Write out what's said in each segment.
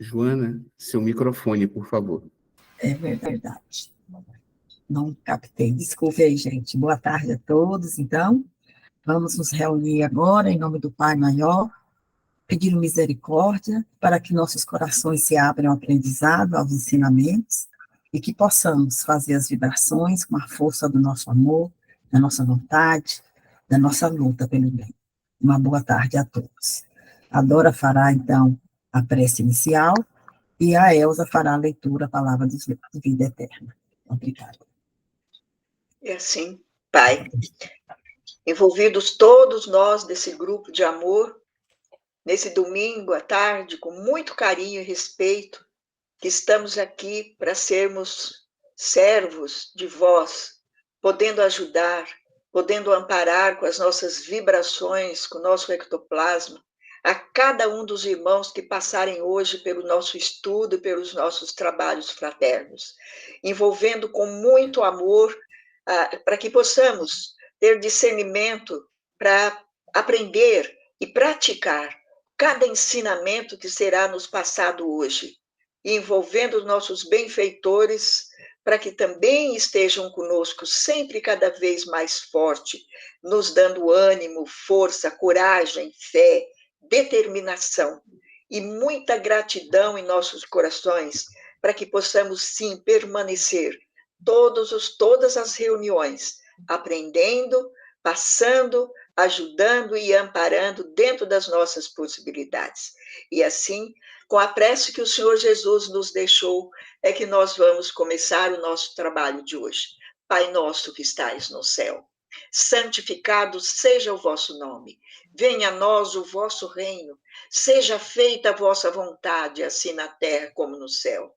Joana, seu microfone, por favor. É verdade. Não captei. Desculpe aí, gente. Boa tarde a todos, então. Vamos nos reunir agora, em nome do Pai Maior, pedindo misericórdia para que nossos corações se abram ao aprendizado, aos ensinamentos, e que possamos fazer as vibrações com a força do nosso amor, da nossa vontade, da nossa luta pelo bem. Uma boa tarde a todos. A Dora fará, então, a prece inicial, e a Elza fará a leitura, a palavra de vida eterna. Obrigada. É assim, Pai, envolvidos todos nós desse grupo de amor, nesse domingo à tarde, com muito carinho e respeito, que estamos aqui para sermos servos de vós, podendo ajudar, podendo amparar com as nossas vibrações, com o nosso ectoplasma, a cada um dos irmãos que passarem hoje pelo nosso estudo e pelos nossos trabalhos fraternos, envolvendo com muito amor, para que possamos ter discernimento para aprender e praticar cada ensinamento que será nos passado hoje, envolvendo os nossos benfeitores, para que também estejam conosco sempre cada vez mais forte, nos dando ânimo, força, coragem, fé, determinação e muita gratidão em nossos corações, para que possamos sim permanecer todas as reuniões, aprendendo, passando, ajudando e amparando dentro das nossas possibilidades. E assim, com a prece que o Senhor Jesus nos deixou, é que nós vamos começar o nosso trabalho de hoje. Pai nosso que estais no céu, santificado seja o vosso nome. Venha a nós o vosso reino. Seja feita a vossa vontade, assim na terra como no céu.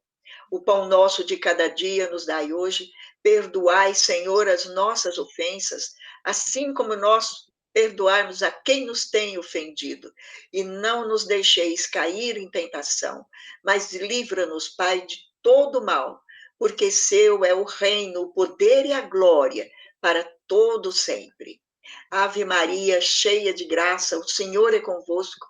O pão nosso de cada dia nos dai hoje. Perdoai, Senhor, as nossas ofensas, assim como nós perdoarmos a quem nos tem ofendido. E não nos deixeis cair em tentação, mas livra-nos, Pai, de todo mal, porque seu é o reino, o poder e a glória para todo sempre. Ave Maria, cheia de graça, o Senhor é convosco.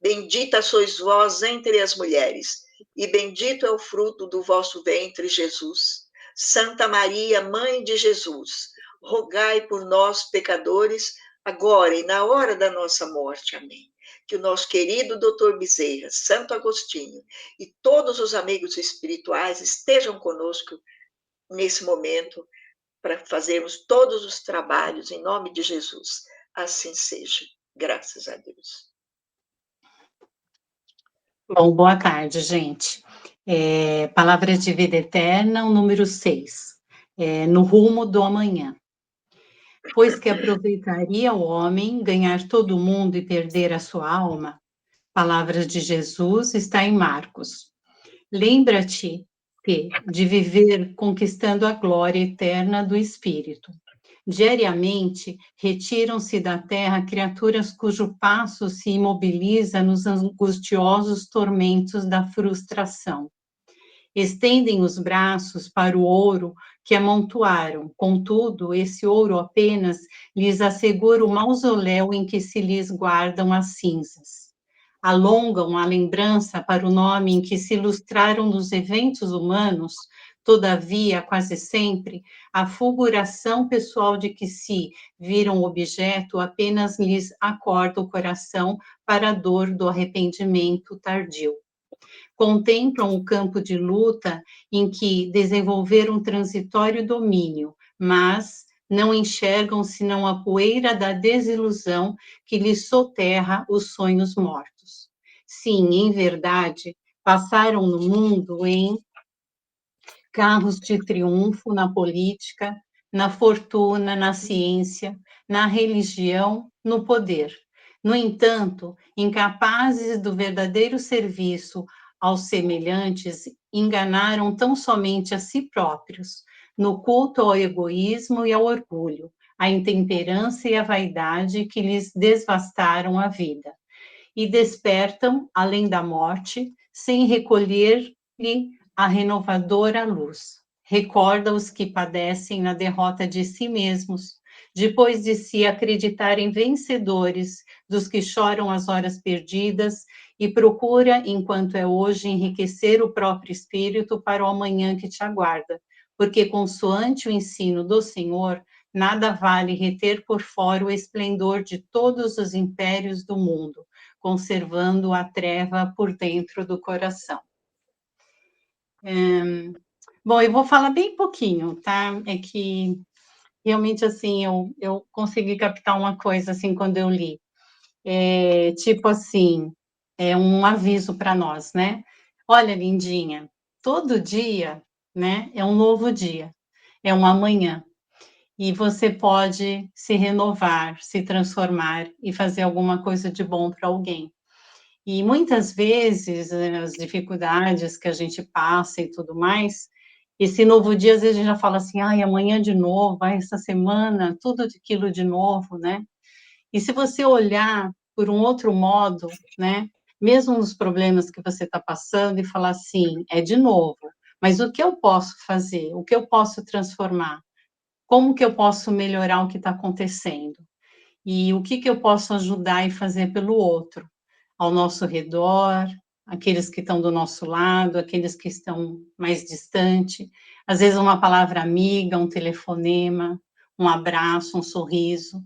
Bendita sois vós entre as mulheres, e bendito é o fruto do vosso ventre, Jesus. Santa Maria, Mãe de Jesus, rogai por nós, pecadores, agora e na hora da nossa morte. Amém. Que o nosso querido Dr. Bezerra, Santo Agostinho e todos os amigos espirituais estejam conosco nesse momento para fazermos todos os trabalhos em nome de Jesus. Assim seja. Graças a Deus. Bom, boa tarde, gente. Palavras de Vida Eterna, o número 6. No rumo do amanhã. Pois que aproveitaria o homem ganhar todo o mundo e perder a sua alma? Palavras de Jesus está em Marcos. Lembra-te de viver conquistando a glória eterna do Espírito. Diariamente, retiram-se da terra criaturas cujo passo se imobiliza nos angustiosos tormentos da frustração. Estendem os braços para o ouro que amontoaram, contudo, esse ouro apenas lhes assegura o mausoléu em que se lhes guardam as cinzas. Alongam a lembrança para o nome em que se ilustraram nos eventos humanos, todavia, quase sempre, a fulguração pessoal de que se viram objeto apenas lhes acorda o coração para a dor do arrependimento tardio. Contemplam o campo de luta em que desenvolveram um transitório domínio, mas não enxergam senão a poeira da desilusão que lhes soterra os sonhos mortos. Sim, em verdade, passaram no mundo em carros de triunfo na política, na fortuna, na ciência, na religião, no poder. No entanto, incapazes do verdadeiro serviço aos semelhantes, enganaram tão somente a si próprios, no culto ao egoísmo e ao orgulho, à intemperança e à vaidade que lhes desvastaram a vida. E despertam, além da morte, sem recolher-lhe a renovadora luz. Recorda os que padecem na derrota de si mesmos, depois de se acreditarem vencedores dos que choram as horas perdidas, e procura, enquanto é hoje, enriquecer o próprio espírito para o amanhã que te aguarda, porque, consoante o ensino do Senhor, nada vale reter por fora o esplendor de todos os impérios do mundo, conservando a treva por dentro do coração. Bom, eu vou falar bem pouquinho, tá? É que realmente, assim, eu consegui captar uma coisa, assim, quando eu li. Tipo assim, é um aviso para nós, né? Olha, lindinha, todo dia, né, é um novo dia, é um amanhã. E você pode se renovar, se transformar e fazer alguma coisa de bom para alguém. E muitas vezes, as dificuldades que a gente passa e tudo mais, esse novo dia, às vezes a gente já fala assim, ai, amanhã de novo, ai, essa semana, tudo aquilo de novo, né? E se você olhar por um outro modo, né, mesmo nos problemas que você está passando, e falar assim, é de novo, mas o que eu posso fazer? O que eu posso transformar? Como que eu posso melhorar o que está acontecendo? E o que eu posso ajudar e fazer pelo outro? Ao nosso redor, aqueles que estão do nosso lado, aqueles que estão mais distante, às vezes uma palavra amiga, um telefonema, um abraço, um sorriso.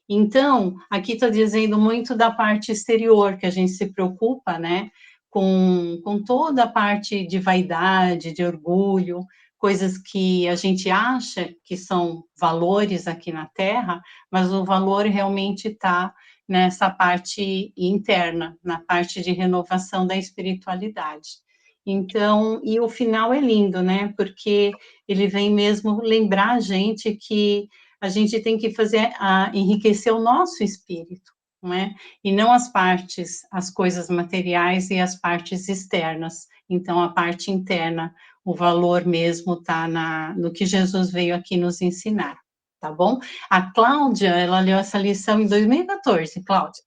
Então, aqui está dizendo muito da parte exterior, que a gente se preocupa, né, com toda a parte de vaidade, de orgulho, coisas que a gente acha que são valores aqui na Terra, mas o valor realmente está nessa parte interna, na parte de renovação da espiritualidade. Então, e o final é lindo, né, porque ele vem mesmo lembrar a gente que a gente tem que fazer, enriquecer o nosso espírito, não é? E não as partes, as coisas materiais e as partes externas. Então, a parte interna, o valor mesmo está no que Jesus veio aqui nos ensinar, tá bom? A Cláudia, ela leu essa lição em 2014, Cláudia.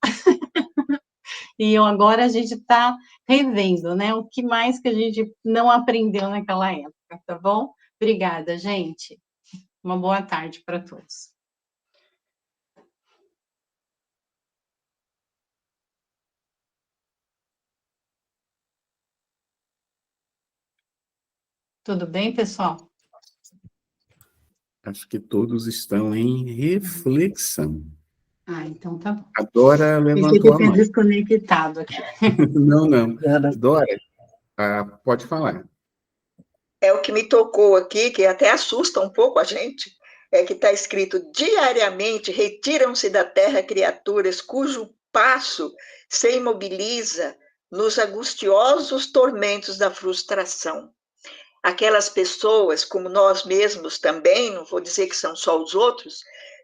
E agora a gente está revendo, né? O que mais que a gente não aprendeu naquela época, tá bom? Obrigada, gente. Uma boa tarde para todos. Tudo bem, pessoal? Acho que todos estão em reflexão. Então tá bom. A Dora Pensei que levantou eu a tinha mão. desconectado aqui. Não. Dora, pode falar. É o que me tocou aqui, que até assusta um pouco a gente, é que está escrito: diariamente retiram-se da terra criaturas cujo passo se imobiliza nos angustiosos tormentos da frustração. Aquelas pessoas, como nós mesmos também, não vou dizer que são só os outros,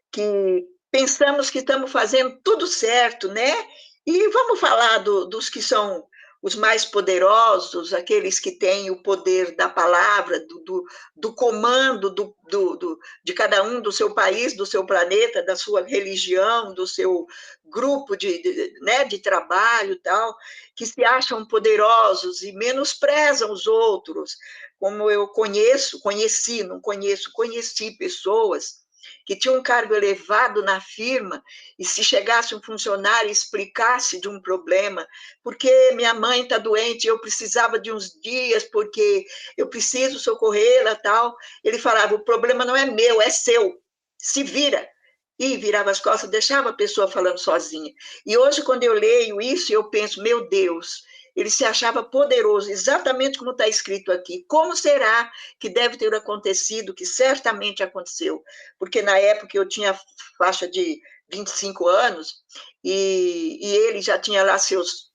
que pensamos que estamos fazendo tudo certo, né? E vamos falar dos que são os mais poderosos, aqueles que têm o poder da palavra, do comando de cada um, do seu país, do seu planeta, da sua religião, do seu grupo de trabalho e tal, que se acham poderosos e menosprezam os outros, como eu conheci pessoas que tinham um cargo elevado na firma, e se chegasse um funcionário e explicasse de um problema, porque minha mãe está doente, eu precisava de uns dias, porque eu preciso socorrê-la, tal, ele falava: o problema não é meu, é seu, se vira. E virava as costas, deixava a pessoa falando sozinha. E hoje, quando eu leio isso, eu penso: meu Deus, ele se achava poderoso, exatamente como está escrito aqui. Como será que deve ter acontecido, que certamente aconteceu? Porque na época eu tinha faixa de 25 anos, e ele já tinha lá seus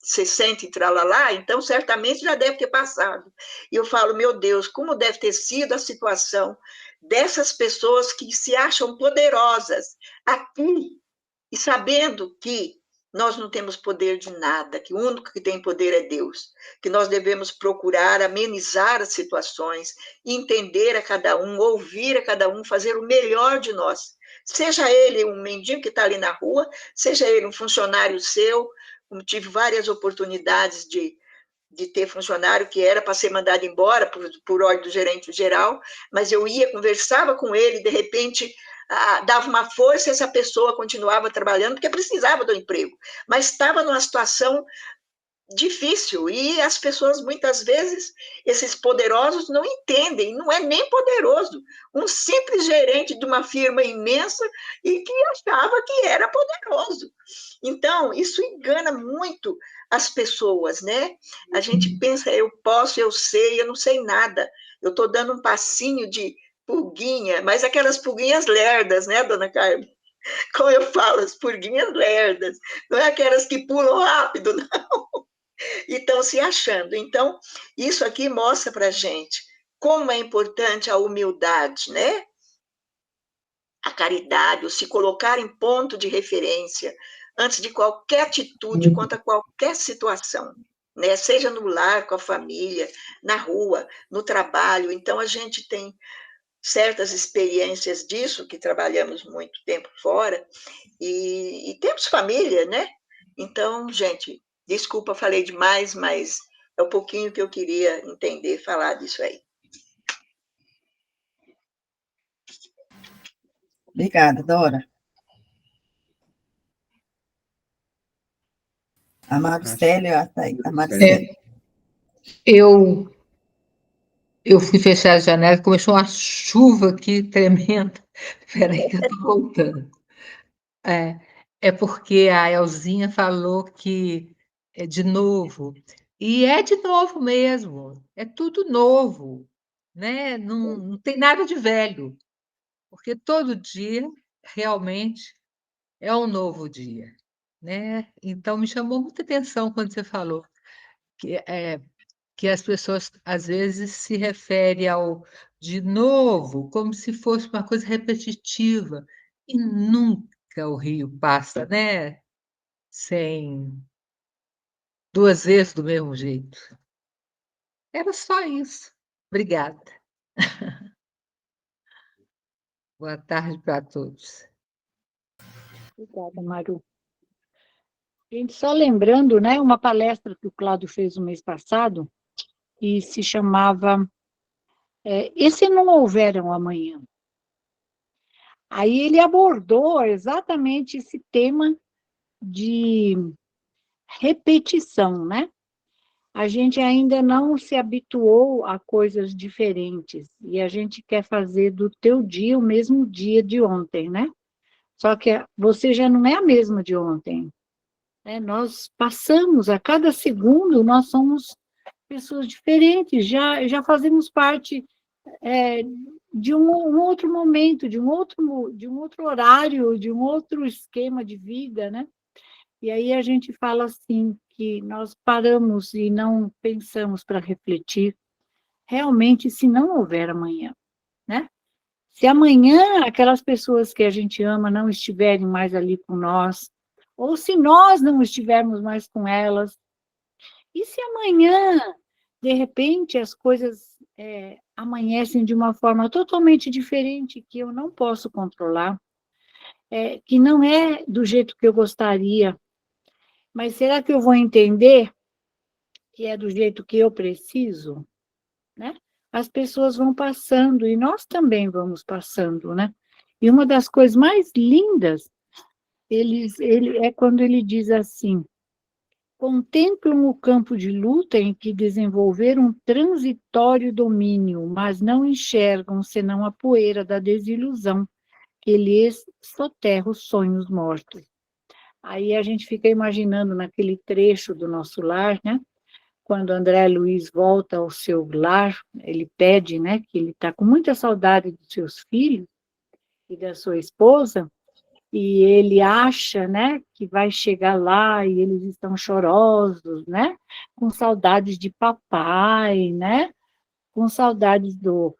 60 e tralalá, então certamente já deve ter passado. E eu falo: meu Deus, como deve ter sido a situação dessas pessoas que se acham poderosas aqui, e sabendo que nós não temos poder de nada, que o único que tem poder é Deus, que nós devemos procurar amenizar as situações, entender a cada um, ouvir a cada um, fazer o melhor de nós. Seja ele um mendigo que está ali na rua, seja ele um funcionário seu, como tive várias oportunidades de ter funcionário que era para ser mandado embora por ordem do gerente geral, mas eu ia, conversava com ele, de repente dava uma força e essa pessoa continuava trabalhando porque precisava do emprego, mas estava numa situação difícil, e as pessoas, muitas vezes, esses poderosos não entendem, não é nem poderoso, um simples gerente de uma firma imensa e que achava que era poderoso. Então, isso engana muito as pessoas, né? A gente pensa, eu posso, eu sei, eu não sei nada, eu estou dando um passinho de pulguinha, mas aquelas pulguinhas lerdas, né, dona Carmen? Como eu falo, as pulguinhas lerdas, não é aquelas que pulam rápido, não. E estão se achando. Então, isso aqui mostra para a gente como é importante a humildade, né? A caridade, o se colocar em ponto de referência antes de qualquer atitude, quanto a qualquer situação, né? Seja no lar, com a família, na rua, no trabalho. Então, a gente tem certas experiências disso, que trabalhamos muito tempo fora, e temos família, né? Então, gente, desculpa, falei demais, mas é um pouquinho que eu queria entender, falar disso aí. Obrigada, Dora. A Marcélia, tá aí. A Marcélia. Eu fui fechar a janela, começou uma chuva aqui tremenda. Espera aí que eu estou voltando. É porque a Elzinha falou que é de novo. E é de novo mesmo. É tudo novo, né? Não tem nada de velho, porque todo dia realmente é um novo dia, né? Então me chamou muita atenção quando você falou que as pessoas às vezes se referem ao de novo como se fosse uma coisa repetitiva, e nunca o rio passa, né? Sem duas vezes do mesmo jeito. Era só isso. Obrigada. Boa tarde para todos. Obrigada, Maru. Gente, só lembrando, né, uma palestra que o Cláudio fez no mês passado, e se chamava E se não houver um amanhã? Aí ele abordou exatamente esse tema de repetição, né? A gente ainda não se habituou a coisas diferentes, e a gente quer fazer do teu dia o mesmo dia de ontem, né? Só que você já não é a mesma de ontem. Nós passamos, a cada segundo, nós somos pessoas diferentes, já fazemos parte de um outro momento, de um outro horário, de um outro esquema de vida, né? E aí a gente fala assim, que nós paramos e não pensamos para refletir, realmente, se não houver amanhã, né? Se amanhã aquelas pessoas que a gente ama não estiverem mais ali com nós, ou se nós não estivermos mais com elas, e se amanhã, de repente, as coisas amanhecem de uma forma totalmente diferente, que eu não posso controlar, que não é do jeito que eu gostaria, mas será que eu vou entender que é do jeito que eu preciso, né? As pessoas vão passando e nós também vamos passando, né? E uma das coisas mais lindas, é quando ele diz assim: contemplam o campo de luta em que desenvolveram um transitório domínio, mas não enxergam senão a poeira da desilusão, que lhes soterra os sonhos mortos. Aí a gente fica imaginando naquele trecho do nosso lar, né? Quando André Luiz volta ao seu lar, ele pede, né, que ele está com muita saudade dos seus filhos e da sua esposa, e ele acha, né, que vai chegar lá e eles estão chorosos, né, com saudades de papai, né, com saudades do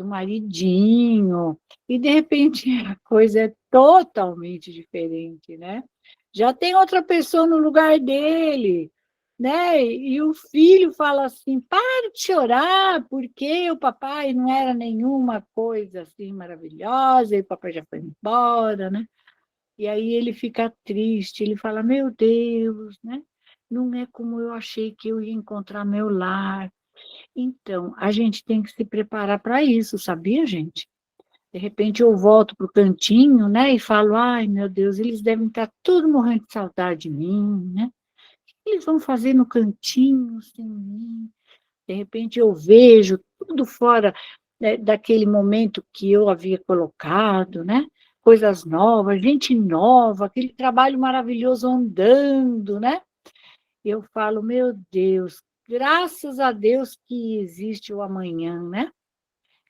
maridinho, e de repente a coisa é totalmente diferente, né? Já tem outra pessoa no lugar dele, né? E o filho fala assim: para de chorar, porque o papai não era nenhuma coisa assim maravilhosa, e o papai já foi embora, né? E aí ele fica triste, ele fala: meu Deus, né? Não é como eu achei que eu ia encontrar meu lar. Então, a gente tem que se preparar para isso, sabia, gente? De repente eu volto para o cantinho, né, e falo, ai, meu Deus, eles devem estar todos morrendo de saudade de mim, né? O que eles vão fazer no cantinho sem mim? De repente eu vejo tudo fora, né, daquele momento que eu havia colocado, né? Coisas novas, gente nova, aquele trabalho maravilhoso andando, né? Eu falo, meu Deus, graças a Deus que existe o amanhã, né?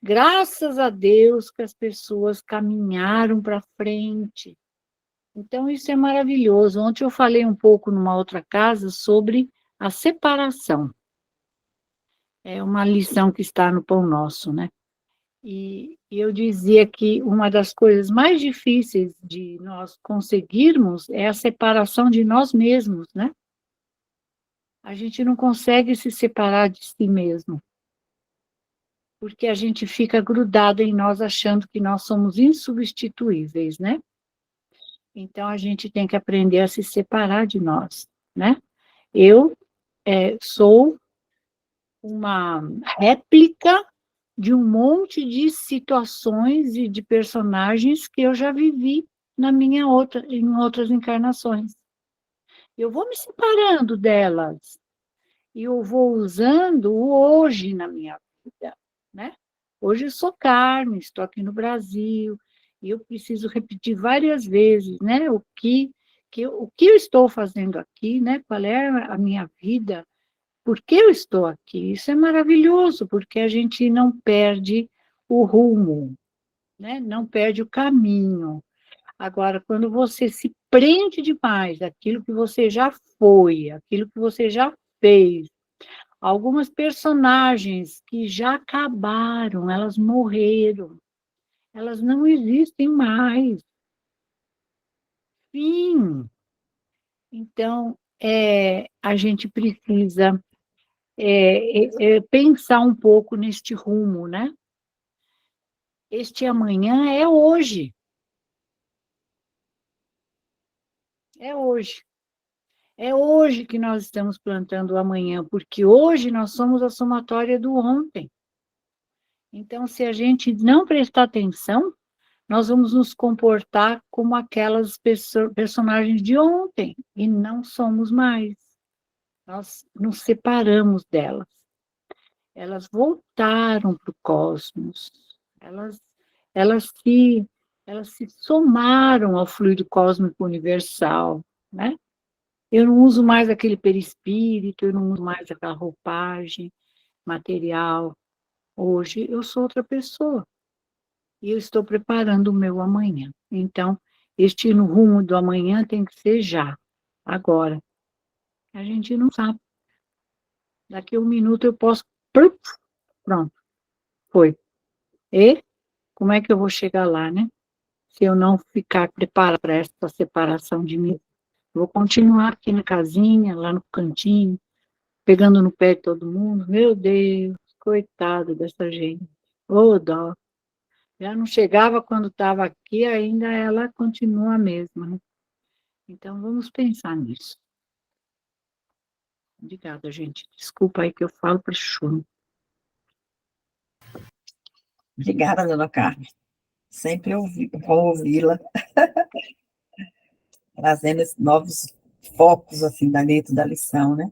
Graças a Deus que as pessoas caminharam para frente. Então, isso é maravilhoso. Ontem eu falei um pouco numa outra casa sobre a separação. É uma lição que está no Pão Nosso, né? E eu dizia que uma das coisas mais difíceis de nós conseguirmos é a separação de nós mesmos, né? A gente não consegue se separar de si mesmo, porque a gente fica grudado em nós achando que nós somos insubstituíveis, né? Então, a gente tem que aprender a se separar de nós, né? Eu sou uma réplica de um monte de situações e de personagens que eu já vivi em outras encarnações. Eu vou me separando delas e eu vou usando o hoje na minha vida, né? Hoje eu sou Carmen, estou aqui no Brasil, e eu preciso repetir várias vezes, né? O que eu estou fazendo aqui, né? Qual é a minha vida? Por que eu estou aqui? Isso é maravilhoso, porque a gente não perde o rumo, né? Não perde o caminho. Agora, quando você se prende demais daquilo que você já foi, aquilo que você já fez, algumas personagens que já acabaram, elas morreram, elas não existem mais. Fim. Então, a gente precisa pensar um pouco neste rumo, né? Este amanhã é hoje. É hoje. É hoje que nós estamos plantando o amanhã, porque hoje nós somos a somatória do ontem. Então, se a gente não prestar atenção, nós vamos nos comportar como aquelas personagens de ontem, e não somos mais. Nós nos separamos delas. Elas voltaram para o cosmos, elas, elas, se, elas se somaram ao fluido cósmico universal, né? Eu não uso mais aquele perispírito, eu não uso mais aquela roupagem material. Hoje eu sou outra pessoa e eu estou preparando o meu amanhã. Então, este no rumo do amanhã tem que ser já, agora. A gente não sabe. Daqui a um minuto eu posso. Pronto, foi. E como é que eu vou chegar lá, né? Se eu não ficar preparada para essa separação de mim. Vou continuar aqui na casinha, lá no cantinho, pegando no pé de todo mundo. Meu Deus, coitado dessa gente. Ô, dó. Já não chegava quando estava aqui, ainda ela continua a mesma, né? Então, vamos pensar nisso. Obrigada, gente. Desculpa aí que eu falo para chuva. Obrigada, dona Carmen. Sempre bom ouvi-la, trazendo esses novos focos, assim, dentro da lição, né?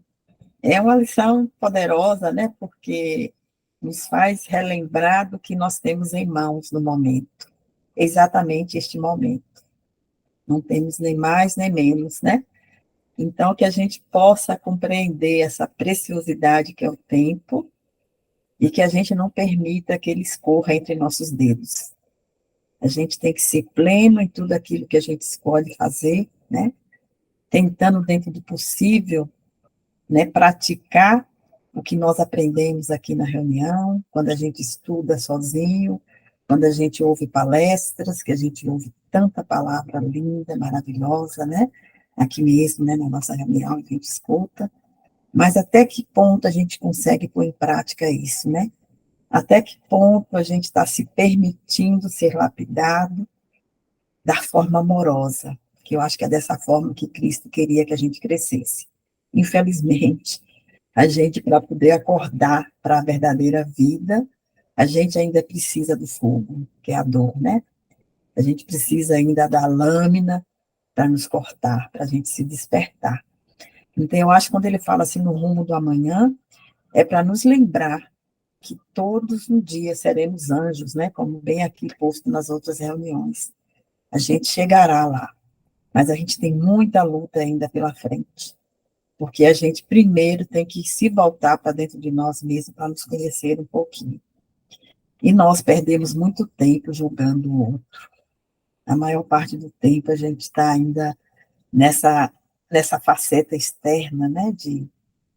É uma lição poderosa, né? Porque nos faz relembrar do que nós temos em mãos no momento. Exatamente este momento. Não temos nem mais nem menos, né? Então, que a gente possa compreender essa preciosidade que é o tempo e que a gente não permita que ele escorra entre nossos dedos. A gente tem que ser pleno em tudo aquilo que a gente escolhe fazer, né? Tentando, dentro do possível, né, praticar o que nós aprendemos aqui na reunião, quando a gente estuda sozinho, quando a gente ouve palestras, que a gente ouve tanta palavra linda, maravilhosa, né? Aqui mesmo, né, na nossa reunião, a gente escuta. Mas até que ponto a gente consegue pôr em prática isso, né? Até que ponto a gente está se permitindo ser lapidado da forma amorosa, que eu acho que é dessa forma que Cristo queria que a gente crescesse. Infelizmente, a gente, para poder acordar para a verdadeira vida, A gente ainda precisa do fogo, que é a dor, né? A gente precisa ainda da lâmina para nos cortar, para a gente se despertar. Então, eu acho que quando ele fala assim no rumo do amanhã, é para nos lembrar que todos um dia seremos anjos, né? Como bem aqui posto nas outras reuniões. A gente chegará lá, mas a gente tem muita luta ainda pela frente, porque a gente primeiro tem que se voltar para dentro de nós mesmos para nos conhecer um pouquinho. E nós perdemos muito tempo julgando o outro. A maior parte do tempo a gente está ainda nessa faceta externa, né, de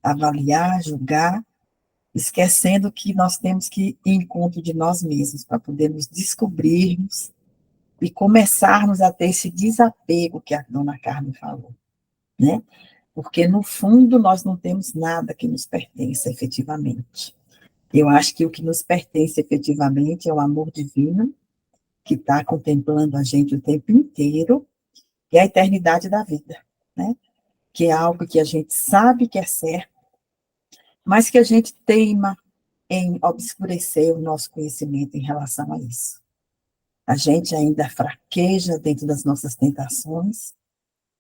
avaliar, julgar, esquecendo que nós temos que ir em encontro de nós mesmos para poder nos descobrirmos e começarmos a ter esse desapego que a dona Carmen falou, né? Porque, no fundo, nós não temos nada que nos pertença efetivamente. Eu acho que o que nos pertence efetivamente é o amor divino, que está contemplando a gente o tempo inteiro, e a eternidade da vida, né? Que é algo que a gente sabe que é certo, mas que a gente teima em obscurecer o nosso conhecimento em relação a isso. A gente ainda fraqueja dentro das nossas tentações,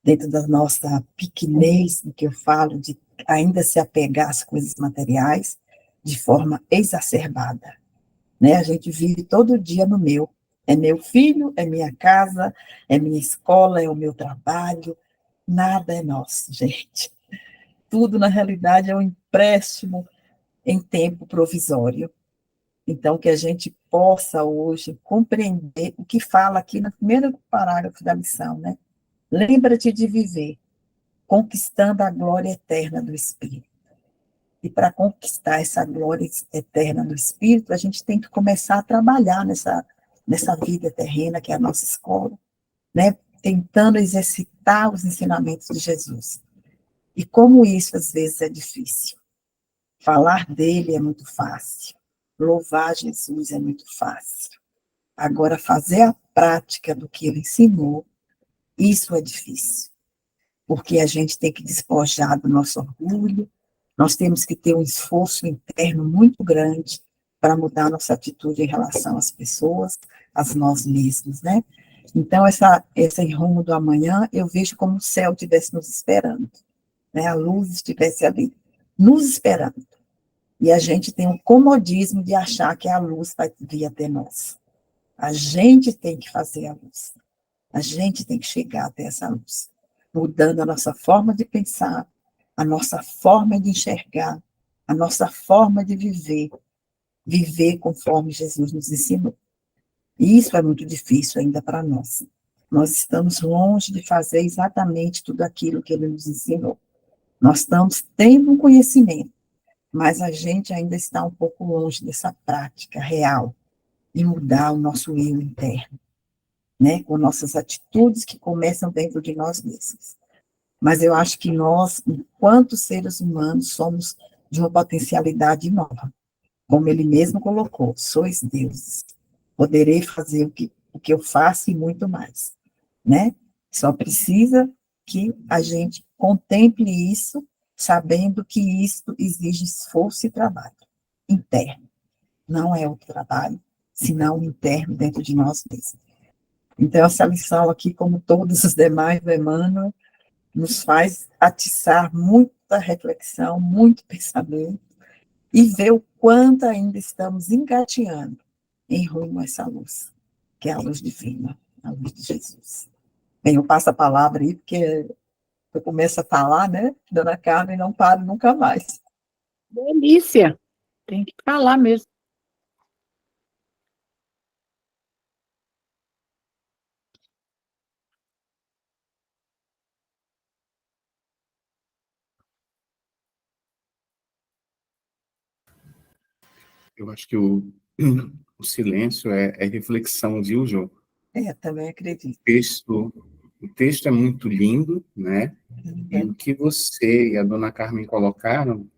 dentro da nossa pequenez, do que eu falo, de ainda se apegar às coisas materiais de forma exacerbada, né? A gente vive todo dia no meu. É meu filho, é minha casa, é minha escola, é o meu trabalho. Nada é nosso, gente. Tudo, na realidade, é um empréstimo em tempo provisório. Então, que a gente possa hoje compreender o que fala aqui no primeiro parágrafo da lição, né? Lembra-te de viver, conquistando a glória eterna do Espírito. E para conquistar essa glória eterna do Espírito, a gente tem que começar a trabalhar nessa vida terrena, que é a nossa escola, né? Tentando exercitar os ensinamentos de Jesus. E como isso, às vezes, é difícil. Falar dele é muito fácil. Louvar Jesus é muito fácil. Agora, fazer a prática do que ele ensinou, isso é difícil. Porque a gente tem que despojar do nosso orgulho, nós temos que ter um esforço interno muito grande para mudar nossa atitude em relação às pessoas, a nós mesmos, né? Então, esse rumo do amanhã, eu vejo como o céu estivesse nos esperando, né? A luz estivesse ali, nos esperando. E a gente tem o comodismo de achar que a luz vai vir até nós. A gente tem que fazer a luz. A gente tem que chegar até essa luz, mudando a nossa forma de pensar, a nossa forma de enxergar, a nossa forma de viver, viver conforme Jesus nos ensinou. E isso é muito difícil ainda para nós. Nós estamos longe de fazer exatamente tudo aquilo que ele nos ensinou. Nós estamos tendo um conhecimento, mas a gente ainda está um pouco longe dessa prática real de mudar o nosso eu interno, né, com nossas atitudes que começam dentro de nós mesmos. Mas eu acho que nós, enquanto seres humanos, somos de uma potencialidade enorme. Como ele mesmo colocou, sois deuses. Poderei fazer o que eu faço e muito mais, né? Só precisa que a gente contemple isso, sabendo que isso exige esforço e trabalho interno. Não é o trabalho, senão o interno dentro de nós mesmos. Então, essa lição aqui, como todos os demais do Emmanuel, nos faz atiçar muita reflexão, muito pensamento, e ver o quanto ainda estamos engateando em rumo a essa luz, que é a luz divina, a luz de Jesus. Bem, eu passo a palavra aí, porque eu começo a falar, né, dona Carmen, e não paro nunca mais. Delícia! Tem que falar mesmo. Eu acho que o silêncio é reflexão, viu, João? Também acredito. O texto é muito lindo, né? E o que você e a dona Carmen colocaram,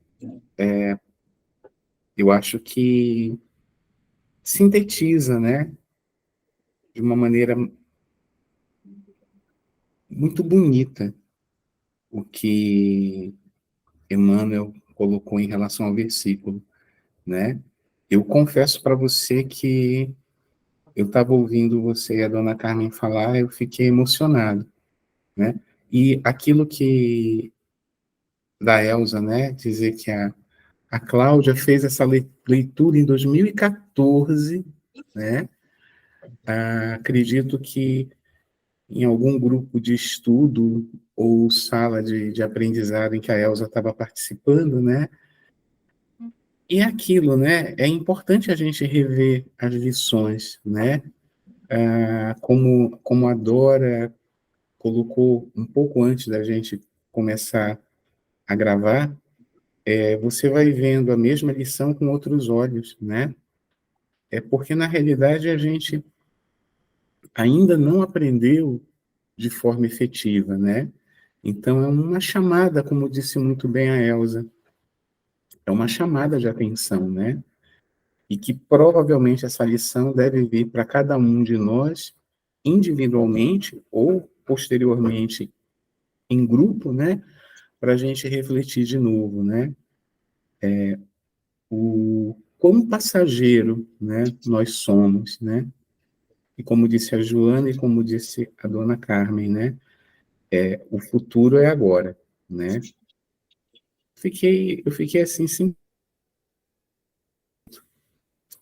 eu acho que sintetiza, né? De uma maneira muito bonita o que Emmanuel colocou em relação ao versículo, né? eu confesso para você que eu estava ouvindo você e a dona Carmen falar, eu fiquei emocionado, né? E aquilo que da Elza, né, dizer que a Cláudia fez essa leitura em 2014, né? Acredito que em algum grupo de estudo ou sala de aprendizado em que a Elza estava participando, né? E aquilo, né? É importante a gente rever as lições, né? Como a Dora colocou um pouco antes da gente começar a gravar, você vai vendo a mesma lição com outros olhos, né? É porque, na realidade, a gente ainda não aprendeu de forma efetiva, né? Então, é uma chamada, como disse muito bem a Elza, é uma chamada de atenção, né? E que provavelmente essa lição deve vir para cada um de nós, individualmente ou posteriormente em grupo, né? Para a gente refletir de novo, né? Como passageiro, né? Nós somos, né? E como disse a Joana e como disse a dona Carmen, né? O futuro é agora, né? Eu fiquei assim, sim,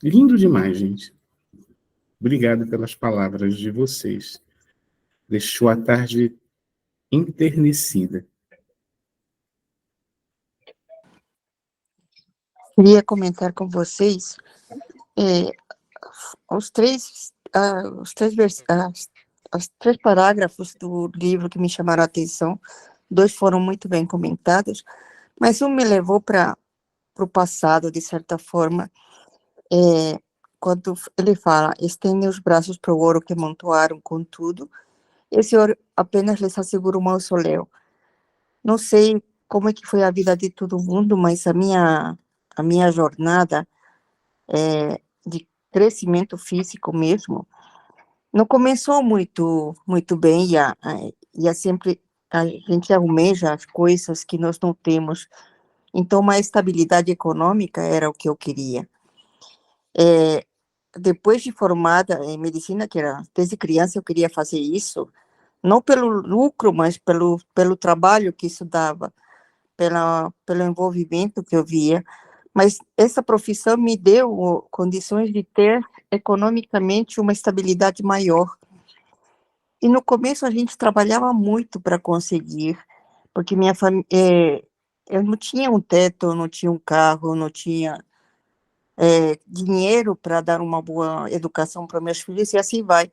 lindo demais, gente. Obrigado pelas palavras de vocês. Deixou a tarde enternecida. Queria comentar com vocês eh, os três parágrafos do livro que me chamaram a atenção. Dois foram muito bem comentados, mas um me levou para o passado, de certa forma, quando ele fala: estendem os braços para o ouro que amontoaram com tudo, esse ouro apenas lhes assegura um mausoléu. Não sei como é que foi a vida de todo mundo, mas a minha jornada de crescimento físico mesmo não começou muito bem, sempre a gente almeja as coisas que nós não temos. Então, uma estabilidade econômica era o que eu queria. Depois de formada em medicina, que era desde criança eu queria fazer isso, não pelo lucro, mas pelo trabalho que isso dava, pelo envolvimento que eu via. Mas essa profissão me deu condições de ter economicamente uma estabilidade maior. E no começo a gente trabalhava muito para conseguir, porque minha família, eu não tinha um teto, eu não tinha um carro, eu não tinha dinheiro para dar uma boa educação para meus filhos, e assim vai.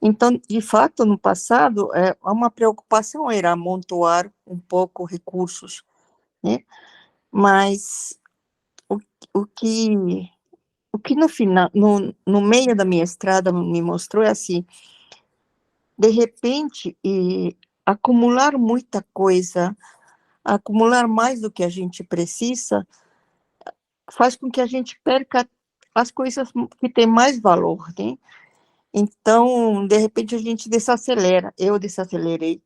Então, de fato, no passado, uma preocupação era amontoar um pouco recursos, né? Mas o, o que o que no final, no meio da minha estrada me mostrou é assim: de repente, acumular muita coisa, acumular mais do que a gente precisa, faz com que a gente perca as coisas que têm mais valor, né? Então, de repente, a gente desacelera. Eu desacelerei,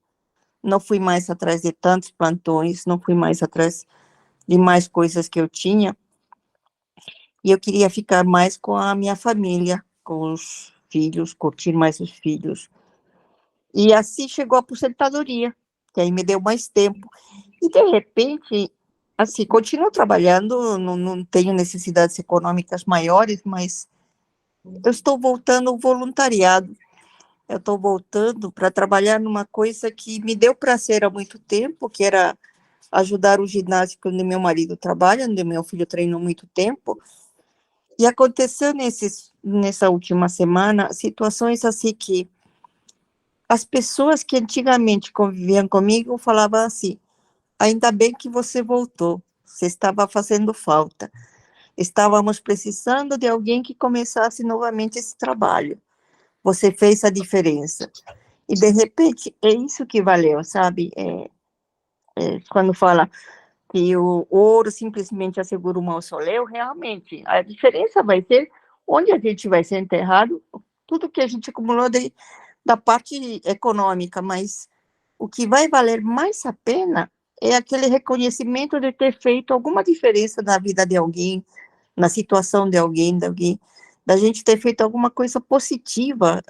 não fui mais atrás de tantos plantões, não fui mais atrás de mais coisas que eu tinha, e eu queria ficar mais com a minha família, com os filhos, curtir mais os filhos. E assim chegou a aposentadoria, que aí me deu mais tempo. E, de repente, assim, continuo trabalhando, não tenho necessidades econômicas maiores, mas eu estou voltando ao voluntariado. Eu estou voltando para trabalhar numa coisa que me deu prazer há muito tempo, que era ajudar o ginásio onde meu marido trabalha, onde meu filho treinou muito tempo. E aconteceu nessa última semana situações assim que as pessoas que antigamente conviviam comigo falavam assim: ainda bem que você voltou, você estava fazendo falta. Estávamos precisando de alguém que começasse novamente esse trabalho. Você fez a diferença. E, de repente, é isso que valeu, sabe? Quando fala que o ouro simplesmente assegura o mausoléu, realmente, a diferença vai ser onde a gente vai ser enterrado, tudo que a gente acumulou da parte econômica, mas o que vai valer mais a pena é aquele reconhecimento de ter feito alguma diferença na vida de alguém, na situação de alguém, da gente ter feito alguma coisa positiva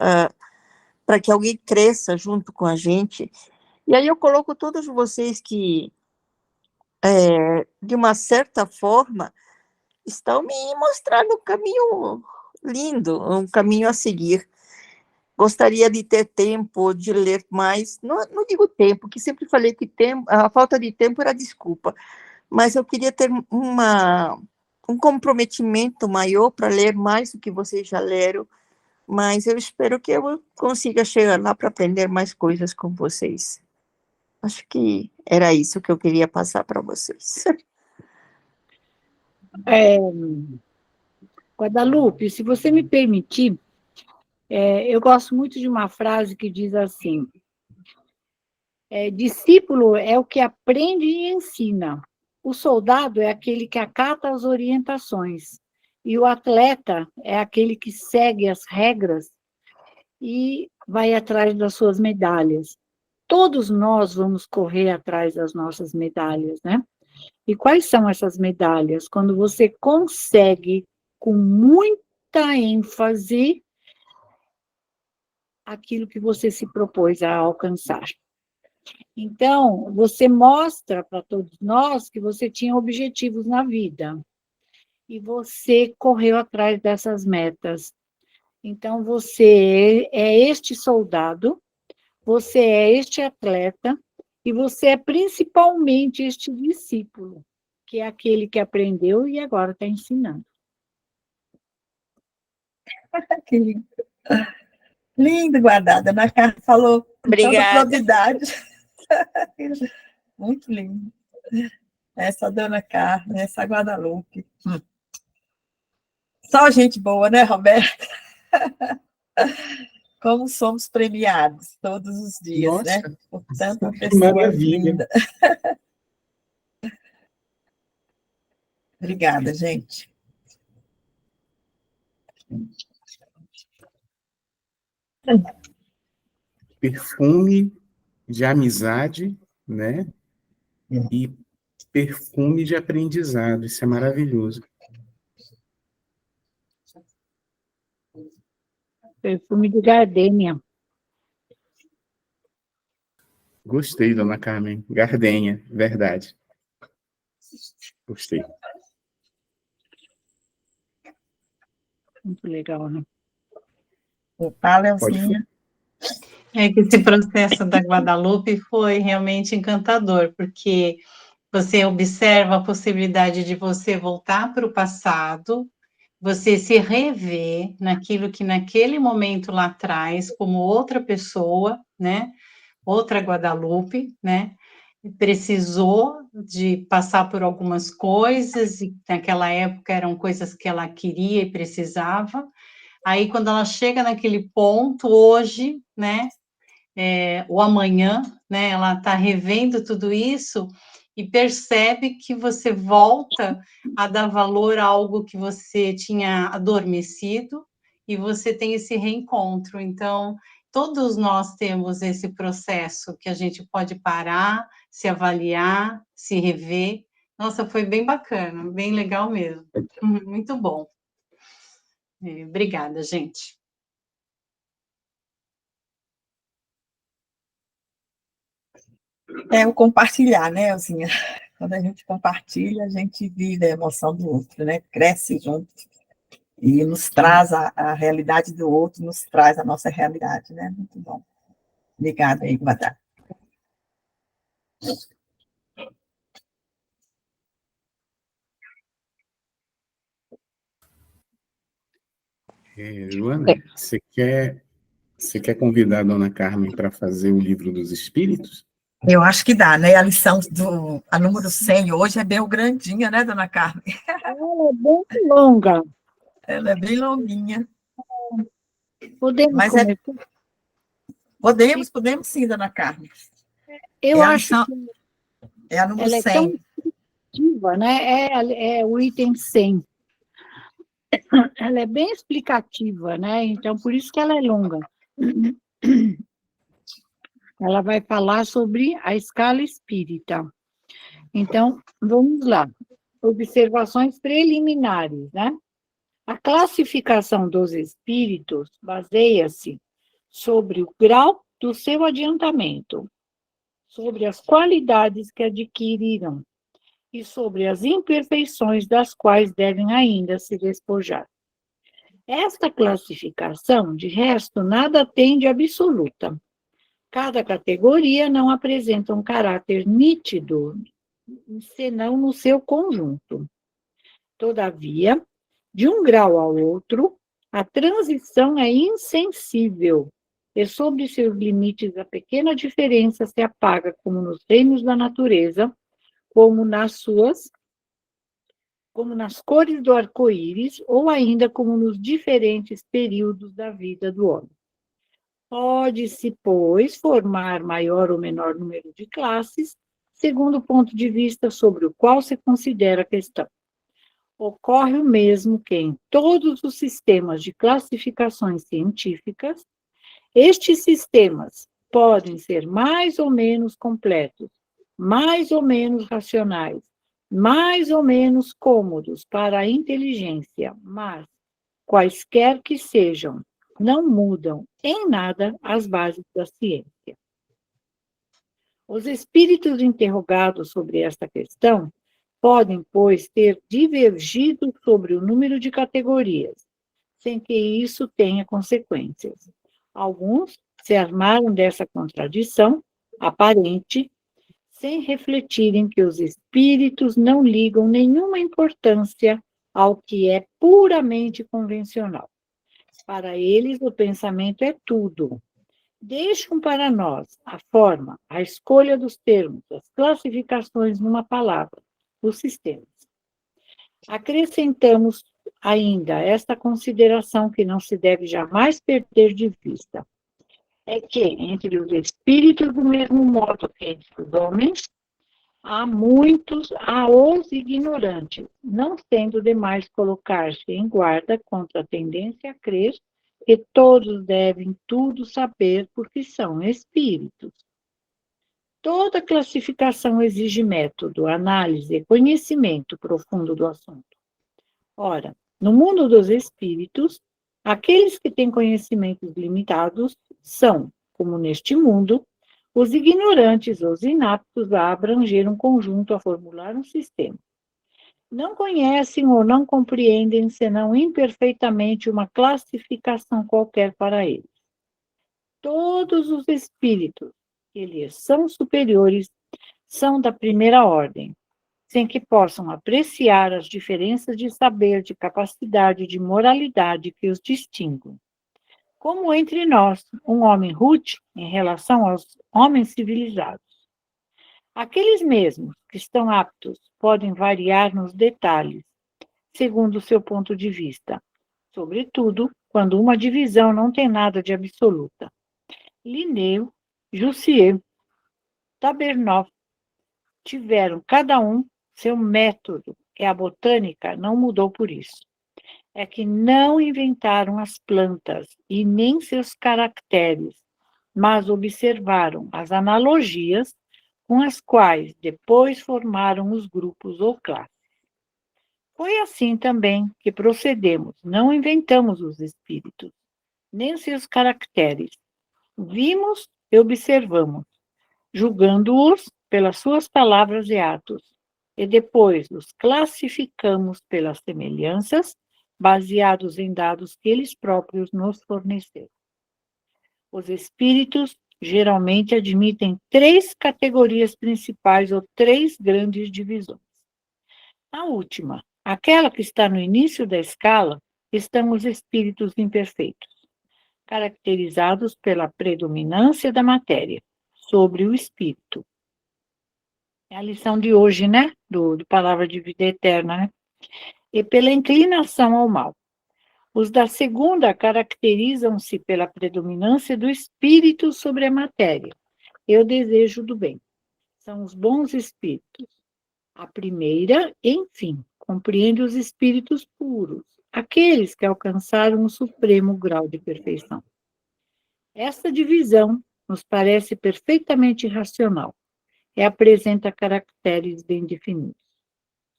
para que alguém cresça junto com a gente. E aí eu coloco todos vocês que, de uma certa forma, estão me mostrando um caminho lindo, um caminho a seguir. Gostaria de ter tempo de ler mais, não digo tempo, que sempre falei que a falta de tempo era desculpa, mas eu queria ter um comprometimento maior para ler mais do que vocês já leram, mas eu espero que eu consiga chegar lá para aprender mais coisas com vocês. Acho que era isso que eu queria passar para vocês. Guadalupe, se você me permitir, eu gosto muito de uma frase que diz assim: discípulo é o que aprende e ensina. O soldado é aquele que acata as orientações. E o atleta é aquele que segue as regras e vai atrás das suas medalhas. Todos nós vamos correr atrás das nossas medalhas, né? E quais são essas medalhas? Quando você consegue, com muita ênfase, aquilo que você se propôs a alcançar. Então, você mostra para todos nós que você tinha objetivos na vida. E você correu atrás dessas metas. Então, você é este soldado, você é este atleta, e você é principalmente este discípulo, que é aquele que aprendeu e agora está ensinando. Que lindo. Lindo, guardada. Ana Carmen falou com toda probidade. Muito lindo. Essa Dona Carmen, essa Guadalupe. Só gente boa, né, Roberta? Como somos premiados todos os dias, Nossa, né? Por tanta que pessoa maravilha. linda. Obrigada, gente. Perfume de amizade, né? E perfume de aprendizado. Isso é maravilhoso. Perfume de gardênia. Gostei, Dona Carmen. Gardenha, verdade. Gostei. Muito legal, né? Opa, Leozinha. É que esse processo da Guadalupe foi realmente encantador, porque você observa a possibilidade de você voltar para o passado, você se rever naquilo que naquele momento lá atrás, como outra pessoa, né? Outra Guadalupe, né? Precisou de passar por algumas coisas, e naquela época eram coisas que ela queria e precisava. Aí, quando ela chega naquele ponto, hoje, né? O amanhã, né? Ela está revendo tudo isso e percebe que você volta a dar valor a algo que você tinha adormecido e você tem esse reencontro. Então, todos nós temos esse processo que a gente pode parar, se avaliar, se rever. Nossa, foi bem bacana, bem legal mesmo. Muito bom. Obrigada, gente. É o compartilhar, né, Elzinha? Quando a gente compartilha, a gente vive a emoção do outro, né? Cresce junto e nos traz a realidade do outro, nos traz a nossa realidade, né? Muito bom. Obrigada aí, Guadá. Luana, você quer convidar a Dona Carmen para fazer o livro dos Espíritos? Eu acho que dá, né? A lição a número 100 hoje é bem grandinha, né, Dona Carmen? Ela é bem longa. Ela é bem longuinha. Podemos Mas começar? Podemos sim, Dona Carmen. Eu acho que é a número ela 100. É tão explicativa, né? É o item 100. Ela é bem explicativa, né? Então, por isso que ela é longa. Ela vai falar sobre a escala espírita. Então, vamos lá. observações preliminares, né? A classificação dos espíritos baseia-se sobre o grau do seu adiantamento, sobre as qualidades que adquiriram e sobre as imperfeições das quais devem ainda se despojar. Esta classificação, de resto, nada tem de absoluta. Cada categoria não apresenta um caráter nítido, senão no seu conjunto. Todavia, de um grau ao outro, a transição é insensível, e sobre seus limites a pequena diferença se apaga, como nos reinos da natureza, como nas cores do arco-íris, ou ainda como nos diferentes períodos da vida do homem. Pode-se, pois, formar maior ou menor número de classes, segundo o ponto de vista sobre o qual se considera a questão. Ocorre o mesmo que em todos os sistemas de classificações científicas, estes sistemas podem ser mais ou menos completos, mais ou menos racionais, mais ou menos cômodos para a inteligência, mas, quaisquer que sejam, não mudam em nada as bases da ciência. Os espíritos interrogados sobre esta questão podem, pois, ter divergido sobre o número de categorias, sem que isso tenha consequências. Alguns se armaram dessa contradição aparente, sem refletirem que os espíritos não ligam nenhuma importância ao que é puramente convencional. Para eles, o pensamento é tudo. Deixam para nós a forma, a escolha dos termos, as classificações numa palavra, os sistemas. Acrescentamos ainda esta consideração que não se deve jamais perder de vista. É que, entre os espíritos, do mesmo modo que entre os homens, há os ignorantes, não sendo demais colocar-se em guarda contra a tendência a crer que todos devem tudo saber porque são espíritos. Toda classificação exige método, análise e conhecimento profundo do assunto. Ora, no mundo dos espíritos, aqueles que têm conhecimentos limitados são, como neste mundo, os ignorantes, os inaptos a abranger um conjunto, a formular um sistema. Não conhecem ou não compreendem, senão imperfeitamente, uma classificação qualquer para eles. Todos os espíritos que lhes são superiores são da primeira ordem, sem que possam apreciar as diferenças de saber, de capacidade, de moralidade que os distinguem. Como entre nós, um homem rude em relação aos homens civilizados. Aqueles mesmos que estão aptos podem variar nos detalhes, segundo o seu ponto de vista, sobretudo quando uma divisão não tem nada de absoluta. Linneu, Jussieu, Tabernoff tiveram cada um seu método, e a botânica não mudou por isso. É que não inventaram as plantas e nem seus caracteres, mas observaram as analogias com as quais depois formaram os grupos ou classes. Foi assim também que procedemos, não inventamos os espíritos, nem seus caracteres. Vimos e observamos, julgando-os pelas suas palavras e atos, e depois os classificamos pelas semelhanças, baseados em dados que eles próprios nos forneceram. Os espíritos geralmente admitem 3 categorias principais ou 3 grandes divisões. A última, aquela que está no início da escala, estão os espíritos imperfeitos, caracterizados pela predominância da matéria sobre o espírito. É a lição de hoje, né? Do Palavra de Vida Eterna, né? E pela inclinação ao mal. Os da segunda caracterizam-se pela predominância do espírito sobre a matéria e o desejo do bem. São os bons espíritos. A primeira, enfim, compreende os espíritos puros, aqueles que alcançaram o supremo grau de perfeição. Esta divisão nos parece perfeitamente racional e apresenta caracteres bem definidos.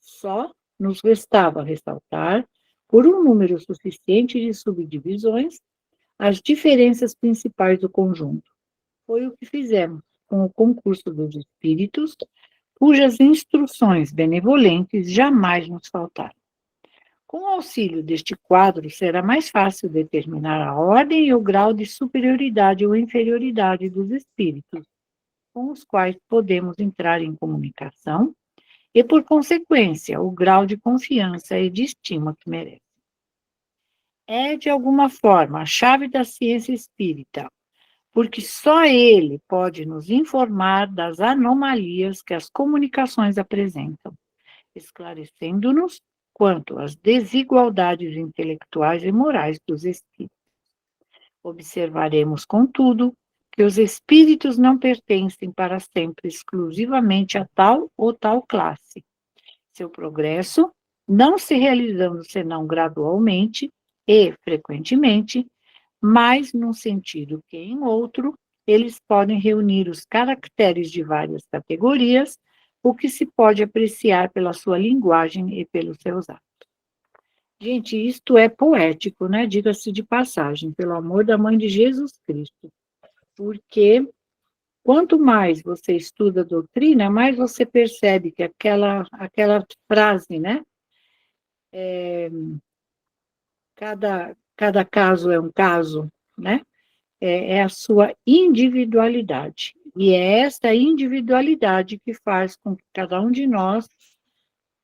Só nos restava ressaltar, por um número suficiente de subdivisões, as diferenças principais do conjunto. Foi o que fizemos com o concurso dos espíritos, cujas instruções benevolentes jamais nos faltaram. Com o auxílio deste quadro, será mais fácil determinar a ordem e o grau de superioridade ou inferioridade dos espíritos, com os quais podemos entrar em comunicação, e, por consequência, o grau de confiança e de estima que merece. É, de alguma forma, a chave da ciência espírita, porque só ele pode nos informar das anomalias que as comunicações apresentam, esclarecendo-nos quanto às desigualdades intelectuais e morais dos espíritos. Observaremos, contudo, que os espíritos não pertencem para sempre exclusivamente a tal ou tal classe. Seu progresso não se realizando senão gradualmente e frequentemente, mas num sentido que em outro, eles podem reunir os caracteres de várias categorias, o que se pode apreciar pela sua linguagem e pelos seus atos. Gente, isto é poético, né? Diga-se de passagem, pelo amor da mãe de Jesus Cristo. Porque quanto mais você estuda a doutrina, mais você percebe que aquela frase, né? Cada caso é um caso, né? É a sua individualidade. E é esta individualidade que faz com que cada um de nós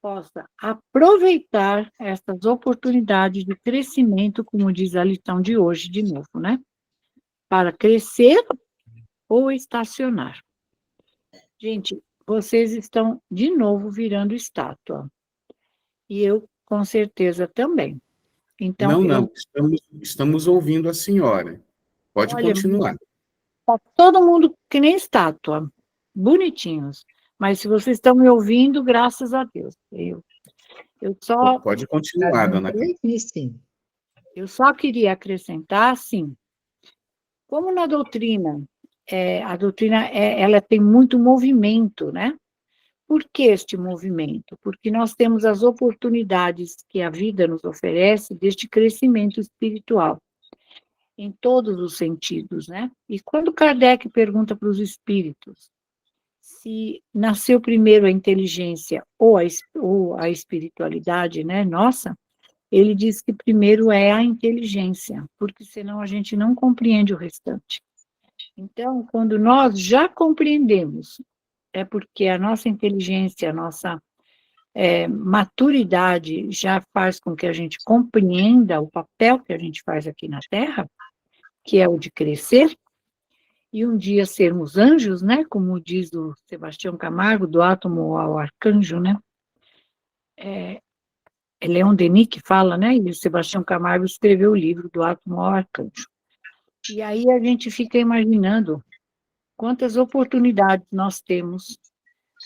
possa aproveitar essas oportunidades de crescimento, como diz a lição de hoje, de novo, né? Para crescer ou estacionar. Gente, vocês estão de novo virando estátua. E eu, com certeza, também. Então, Não, estamos ouvindo a senhora. Pode olha, continuar. está todo mundo que nem estátua, bonitinhos. Mas se vocês estão me ouvindo, graças a Deus. Eu só, Pode continuar, dona Cláudia. eu só queria acrescentar, assim, como na doutrina, a doutrina ela tem muito movimento, né? Por que este movimento? Porque nós temos as oportunidades que a vida nos oferece deste crescimento espiritual, em todos os sentidos, né? E quando Kardec pergunta para os espíritos se nasceu primeiro a inteligência ou a espiritualidade, né, nossa, ele diz que primeiro é a inteligência, porque senão a gente não compreende o restante. Então, quando nós já compreendemos, é porque a nossa inteligência, a nossa maturidade já faz com que a gente compreenda o papel que a gente faz aqui na Terra, que é o de crescer, e um dia sermos anjos, né? Como diz o Sebastião Camargo, do átomo ao arcanjo, né? É Leon Denis que fala, né? E o Sebastião Camargo escreveu o livro do átomo ao arcanjo. E aí a gente fica imaginando quantas oportunidades nós temos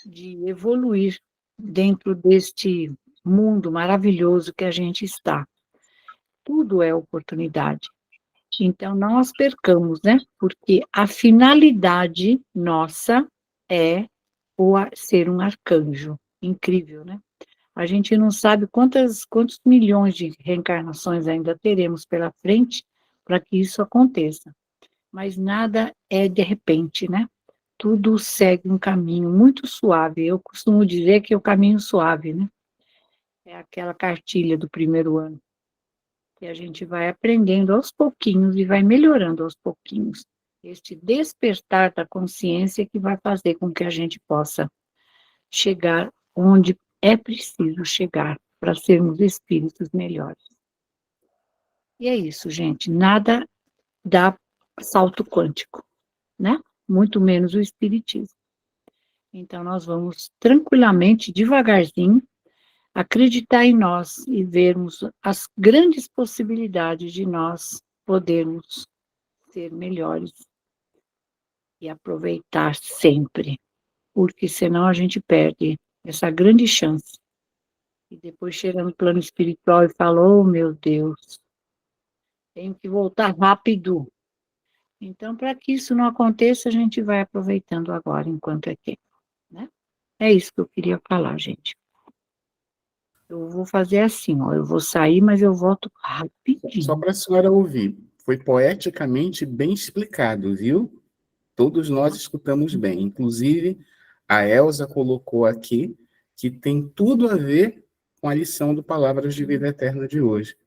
de evoluir dentro deste mundo maravilhoso que a gente está. Tudo é oportunidade. Então, não as percamos, né? Porque a finalidade nossa é ser um arcanjo. Incrível, né? A gente não sabe quantos milhões de reencarnações ainda teremos pela frente para que isso aconteça. Mas nada é de repente, né? Tudo segue um caminho muito suave. Eu costumo dizer que é o caminho suave, né? É aquela cartilha do primeiro ano, que a gente vai aprendendo aos pouquinhos e vai melhorando aos pouquinhos. Este despertar da consciência que vai fazer com que a gente possa chegar onde é preciso chegar para sermos espíritos melhores. E é isso, gente. Nada dá salto quântico, né? Muito menos o espiritismo. Então, nós vamos tranquilamente, devagarzinho, acreditar em nós e vermos as grandes possibilidades de nós podermos ser melhores e aproveitar sempre, porque senão a gente perde essa grande chance. E depois chega no plano espiritual e fala, oh meu Deus, tenho que voltar rápido. Então, para que isso não aconteça, a gente vai aproveitando agora, enquanto é tempo, né? É isso que eu queria falar, gente. Eu vou fazer assim, ó, eu vou sair, mas eu volto Só rapidinho. para a senhora ouvir, foi poeticamente bem explicado, viu? Todos nós escutamos bem. Inclusive, a Elsa colocou aqui que tem tudo a ver com a lição do Palavras de Vida Eterna de hoje,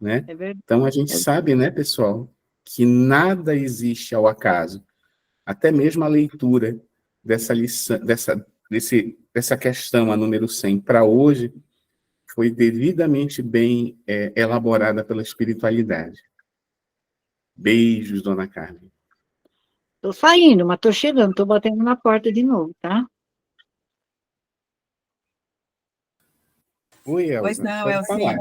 né? É verdade. Então, a gente sabe, né, pessoal, que nada existe ao acaso. Até mesmo a leitura dessa lição, dessa questão, a número 100, para hoje, foi devidamente bem elaborada pela espiritualidade. Beijos, dona Carmen. Tô saindo, mas tô chegando, tô batendo na porta de novo, tá? Oi, Pois Elza, não, pode falar.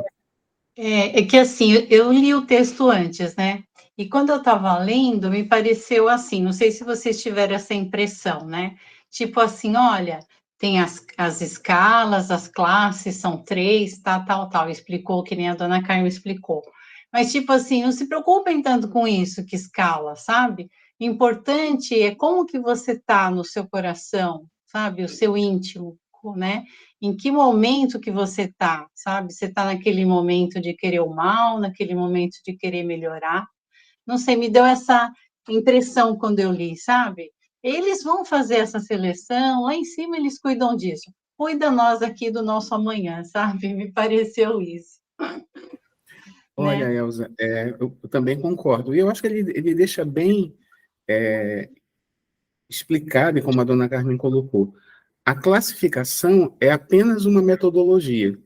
Elzinha. É que assim, eu li o texto antes, né? E quando eu estava lendo, me pareceu assim, não sei se vocês tiveram essa impressão, né? Tipo assim, olha, tem as escalas, as classes, são 3, tal, explicou, que nem a dona Carmen explicou. Mas, tipo assim, não se preocupem tanto com isso, que escala, sabe? O importante é como que você tá no seu coração, sabe? O seu íntimo, né? Em que momento que você está, sabe? Você está naquele momento de querer o mal, naquele momento de querer melhorar. Não sei, me deu essa impressão quando eu li, sabe? Eles vão fazer essa seleção, lá em cima eles cuidam disso. Cuida nós aqui do nosso amanhã, sabe? Me pareceu isso, Olha, né? Elza, eu também concordo. E eu acho que ele deixa bem explicado, e como a dona Carmen colocou, a classificação é apenas uma metodologia.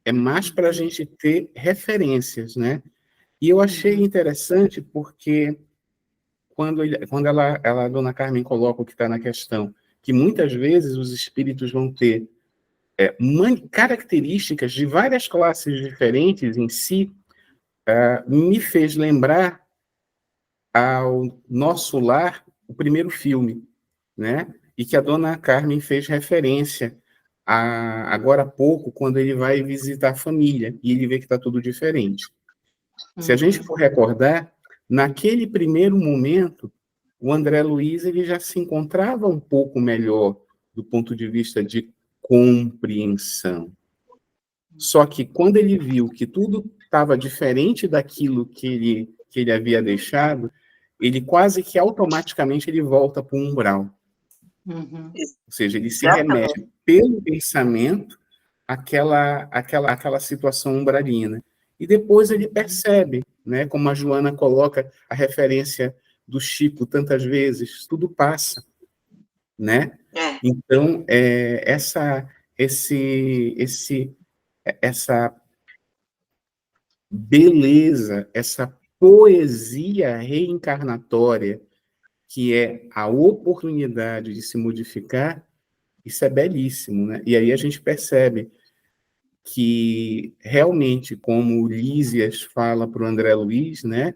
É mais para a gente ter referências, né? E eu achei interessante porque quando a dona Carmen coloca o que está na questão, que muitas vezes os espíritos vão ter características de várias classes diferentes em si, me fez lembrar ao Nosso Lar, o primeiro filme, né? E que a dona Carmen fez referência agora há pouco, quando ele vai visitar a família e ele vê que está tudo diferente. Se a gente for recordar, naquele primeiro momento, o André Luiz ele já se encontrava um pouco melhor do ponto de vista de compreensão. Só que quando ele viu que tudo estava diferente daquilo que ele havia deixado, ele quase que automaticamente ele volta para o umbral. Uhum. Ou seja, ele se Exatamente. remete pelo pensamento àquela situação umbralina. E depois ele percebe, né, como a Joana coloca a referência do Chico tantas vezes, tudo passa, né? É, Então, essa beleza, essa poesia reencarnatória, que é a oportunidade de se modificar, isso é belíssimo, né? E aí a gente percebe que realmente, como o Lísias fala para o André Luiz, né?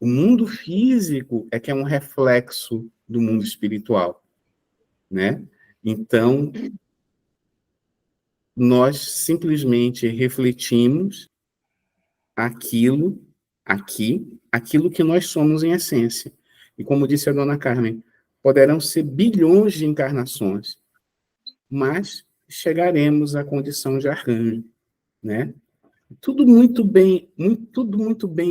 O mundo físico é que é um reflexo do mundo espiritual, né? Então, nós simplesmente refletimos aquilo aquilo que nós somos em essência. E como disse a dona Carmen, poderão ser bilhões de encarnações, mas chegaremos à condição de arcanjo, né? Tudo muito bem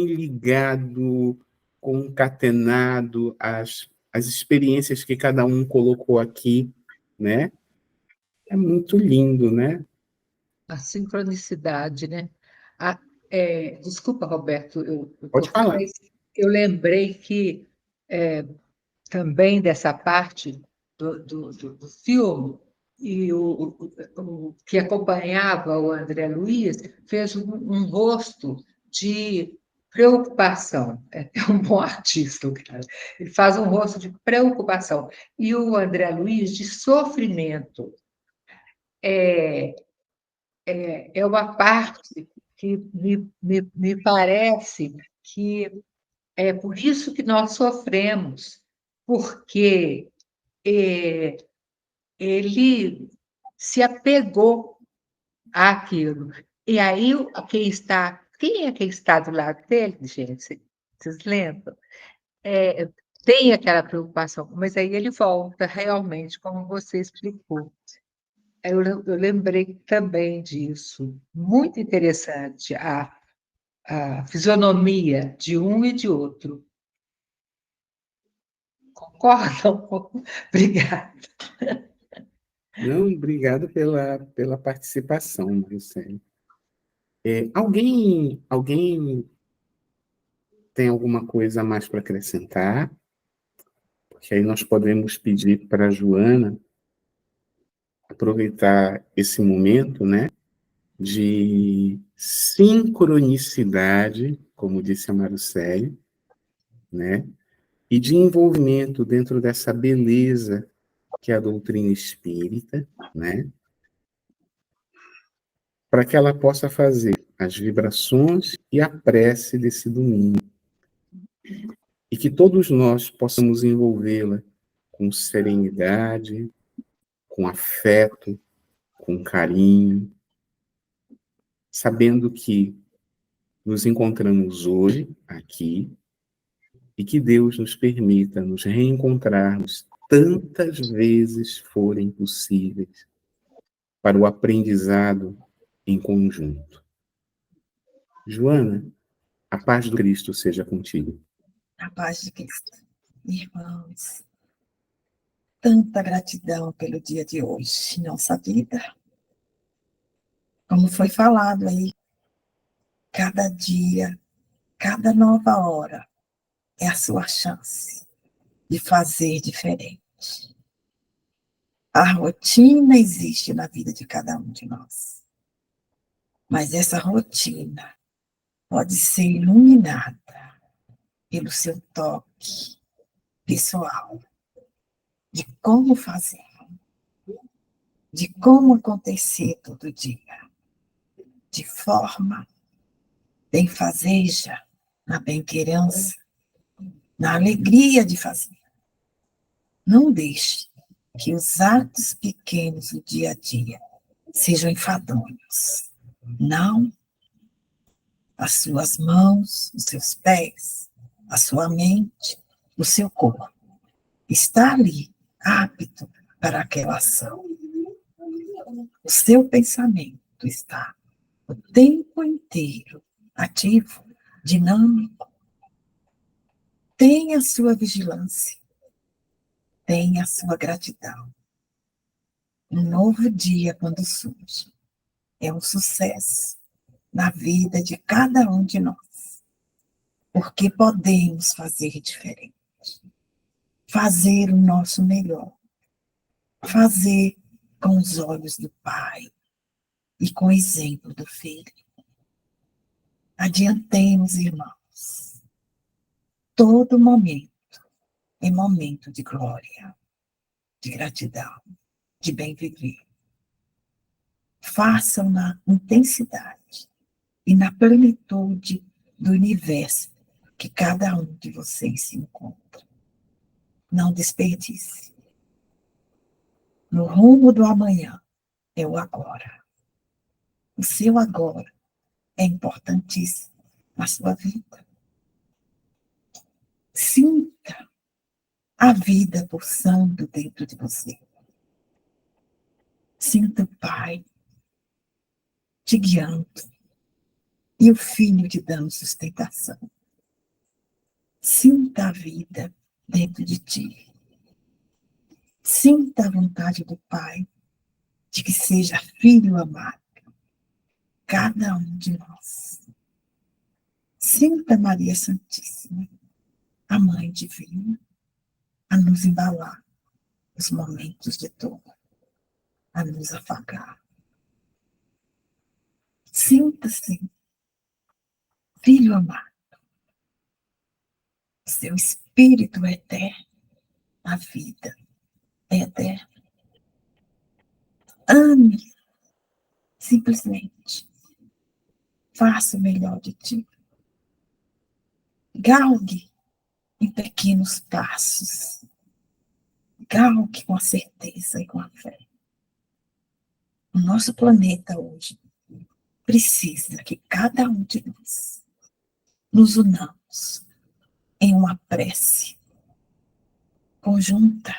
ligado, concatenado, as experiências que cada um colocou aqui, né? É muito lindo, né? A sincronicidade, né? Desculpa, Roberto, eu Pode cortei, falar. mas eu lembrei que também dessa parte do filme, e o que acompanhava o André Luiz fez um rosto de preocupação. É um bom artista, o cara. Ele faz um rosto de preocupação. E o André Luiz de sofrimento. É uma parte que me parece que é por isso que nós sofremos, porque ele se apegou àquilo. E aí, quem é que está do lado dele, gente? Vocês lembram? É, tem aquela preocupação, mas aí ele volta realmente, como você explicou. Eu lembrei também disso. Muito interessante a fisionomia de um e de outro. Concordam? Obrigada. Não, obrigado pela participação, Maricele. Alguém tem alguma coisa a mais para acrescentar? Porque aí nós podemos pedir para a Joana aproveitar esse momento, né, de sincronicidade, como disse a Maricele, né, e de envolvimento dentro dessa beleza que é a doutrina espírita, né, para que ela possa fazer as vibrações e a prece desse domingo. E que todos nós possamos envolvê-la com serenidade, com afeto, com carinho, sabendo que nos encontramos hoje aqui e que Deus nos permita nos reencontrarmos tantas vezes forem possíveis para o aprendizado em conjunto. Joana, a paz do Cristo seja contigo. A paz de Cristo. Irmãos, tanta gratidão pelo dia de hoje em nossa vida. Como foi falado aí, cada dia, cada nova hora é a sua chance de fazer diferente. A rotina existe na vida de cada um de nós. Mas essa rotina pode ser iluminada pelo seu toque pessoal de como fazer, de como acontecer todo dia, de forma benfazeja, na bem-querança, na alegria de fazer. Não deixe que os atos pequenos do dia a dia sejam enfadonhos. Não. As suas mãos, os seus pés, a sua mente, o seu corpo está ali, apto para aquela ação. O seu pensamento está o tempo inteiro ativo, dinâmico. Tenha a sua vigilância, tenha a sua gratidão. Um novo dia, quando surge, é um sucesso na vida de cada um de nós, porque podemos fazer diferente, fazer o nosso melhor, fazer com os olhos do Pai e com o exemplo do Filho. Adiantemos, irmãos. Todo momento é momento de glória, de gratidão, de bem viver. Façam na intensidade e na plenitude do universo que cada um de vocês se encontra. Não desperdice. No rumo do amanhã é o agora. O seu agora é importantíssimo na sua vida. Sinta a vida pulsando dentro de você. Sinta o Pai te guiando e o Filho te dando sustentação. Sinta a vida dentro de ti. Sinta a vontade do Pai de que seja filho amado, cada um de nós. Sinta Maria Santíssima, a Mãe Divina, a nos embalar nos momentos de dor, a nos afagar. Sinta-se, filho amado, seu espírito é eterno, a vida é eterna. Ame, simplesmente. Faça o melhor de ti. Galgue em pequenos passos. Galgue com a certeza e com a fé. O nosso planeta hoje precisa que cada um de nós nos unamos em uma prece conjunta,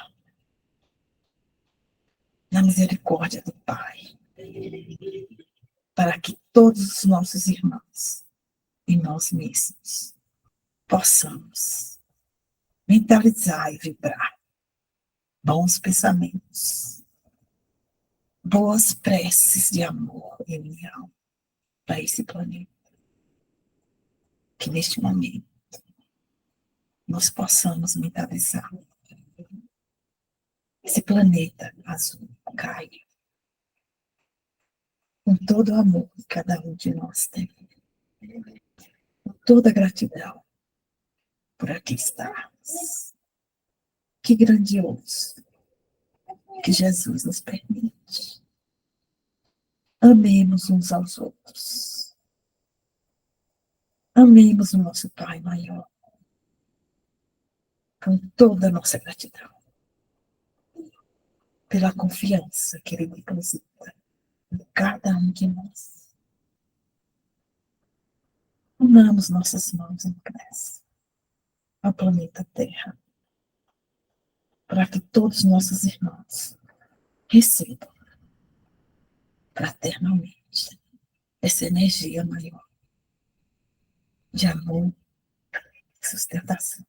na misericórdia do Pai, para que todos os nossos irmãos e nós mesmos possamos mentalizar e vibrar bons pensamentos, boas preces de amor e união para esse planeta. Que neste momento nós possamos mentalizar esse planeta azul caia com todo o amor que cada um de nós tem, com toda a gratidão por aqui estarmos. Que grandioso que Jesus nos permite. Amemos uns aos outros. Amemos o nosso Pai maior com toda a nossa gratidão pela confiança que Ele deposita em cada um de nós. Unamos nossas mãos em prece ao planeta Terra, para que todos nossos irmãos recebam fraternalmente essa energia maior de amor e sustentação.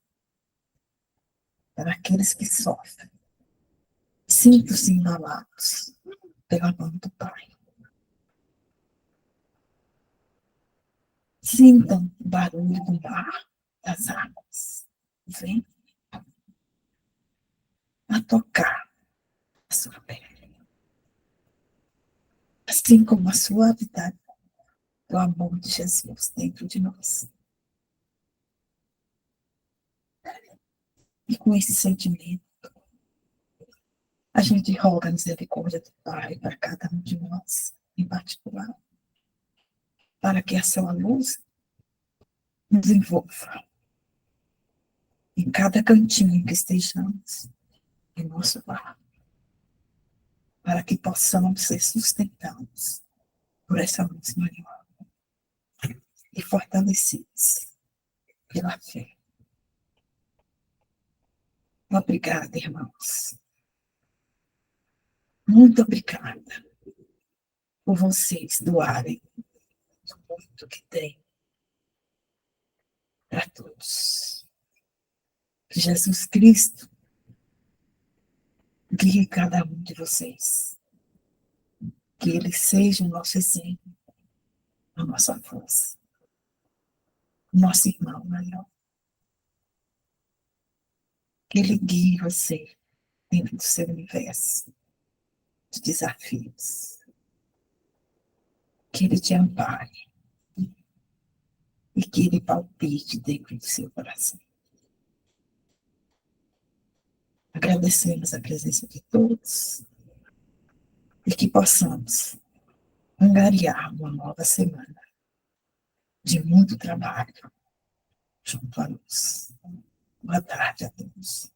Para aqueles que sofrem, sintam-se embalados pela mão do Pai. Sintam o barulho do mar, das águas, vem a tocar a sua pele. Assim como a suavidade do amor de Jesus dentro de nós. E com esse sentimento, a gente roga a misericórdia do Pai para cada um de nós, em particular, para que a sua luz nos envolva em cada cantinho que estejamos em nosso lar, para que possamos ser sustentados por essa luz maior e fortalecidos pela fé. Obrigada, irmãos. Muito obrigada por vocês doarem o muito que tem para todos. Que Jesus Cristo guie cada um de vocês. Que Ele seja o nosso exemplo, a nossa força, o nosso irmão maior. Que Ele guie você dentro do seu universo de desafios. Que Ele te ampare e que Ele palpite dentro do seu coração. Agradecemos a presença de todos e que possamos angariar uma nova semana de muito trabalho junto à luz. Boa tarde a todos.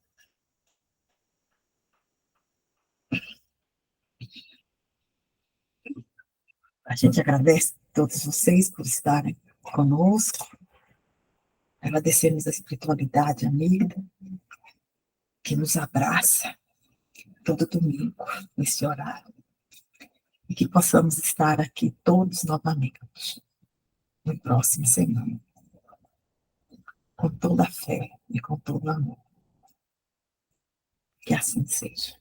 A gente agradece a todos vocês por estarem conosco. Agradecemos a espiritualidade amiga que nos abraça todo domingo, nesse horário. E que possamos estar aqui todos novamente, no próximo semana, com toda a fé e com todo o amor. Que assim seja.